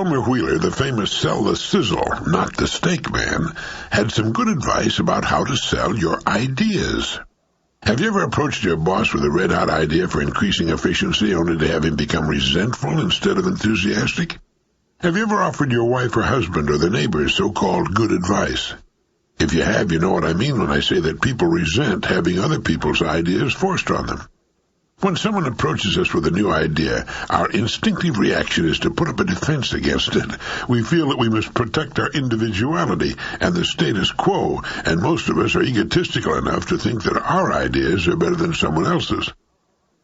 Elmer Wheeler, the famous sell the sizzle, not the steak man, had some good advice about how to sell your ideas. Have you ever approached your boss with a red-hot idea for increasing efficiency only to have him become resentful instead of enthusiastic? Have you ever offered your wife or husband or the neighbors so-called good advice? If you have, you know what I mean when I say that people resent having other people's ideas forced on them. When someone approaches us with a new idea, our instinctive reaction is to put up a defense against it. We feel that we must protect our individuality and the status quo, and most of us are egotistical enough to think that our ideas are better than someone else's.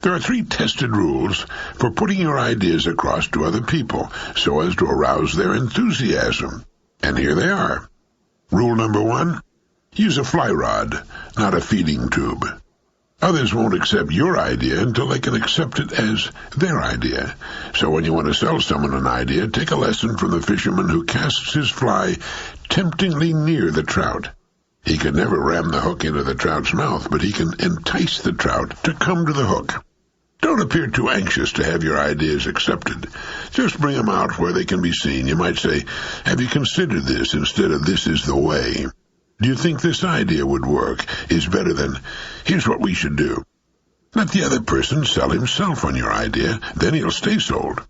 There are 3 tested rules for putting your ideas across to other people so as to arouse their enthusiasm. And here they are. Rule number 1, use a fly rod, not a feeding tube. Others won't accept your idea until they can accept it as their idea. So when you want to sell someone an idea, take a lesson from the fisherman who casts his fly temptingly near the trout. He can never ram the hook into the trout's mouth, but he can entice the trout to come to the hook. Don't appear too anxious to have your ideas accepted. Just bring them out where they can be seen. You might say, "Have you considered this?" instead of "This is the way." Do you think this idea would work? Is better than, "Here's what we should do." Let the other person sell himself on your idea, then he'll stay sold.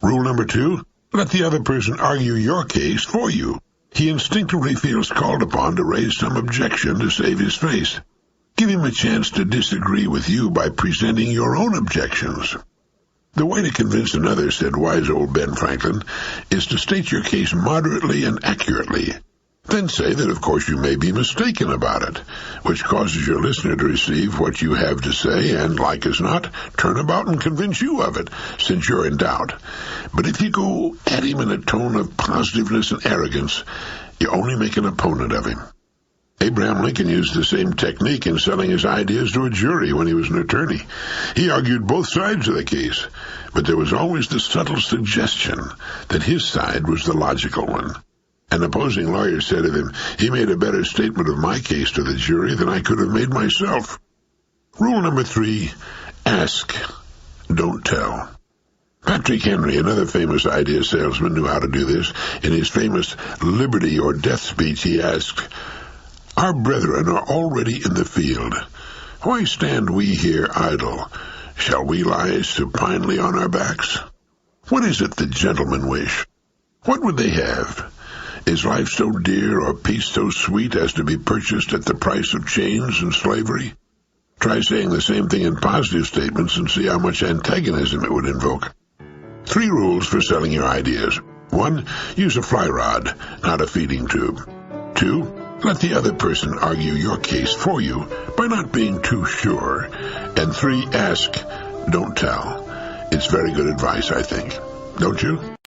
Rule number 2, let the other person argue your case for you. He instinctively feels called upon to raise some objection to save his face. Give him a chance to disagree with you by presenting your own objections. The way to convince another, said wise old Ben Franklin, is to state your case moderately and accurately. Then say that, of course, you may be mistaken about it, which causes your listener to receive what you have to say and, like as not, turn about and convince you of it, since you're in doubt. But if you go at him in a tone of positiveness and arrogance, you only make an opponent of him. Abraham Lincoln used the same technique in selling his ideas to a jury when he was an attorney. He argued both sides of the case, but there was always the subtle suggestion that his side was the logical one. An opposing lawyer said of him, "He made a better statement of my case to the jury than I could have made myself." Rule number 3, ask, don't tell. Patrick Henry, another famous idea salesman, knew how to do this. In his famous Liberty or Death speech, he asked, "Our brethren are already in the field. Why stand we here idle? Shall we lie supinely on our backs? What is it the gentlemen wish? What would they have? Is life so dear or peace so sweet as to be purchased at the price of chains and slavery?" Try saying the same thing in positive statements and see how much antagonism it would invoke. 3 rules for selling your ideas. 1, use a fly rod, not a feeding tube. 2, let the other person argue your case for you by not being too sure. And 3, ask, don't tell. It's very good advice, I think. Don't you?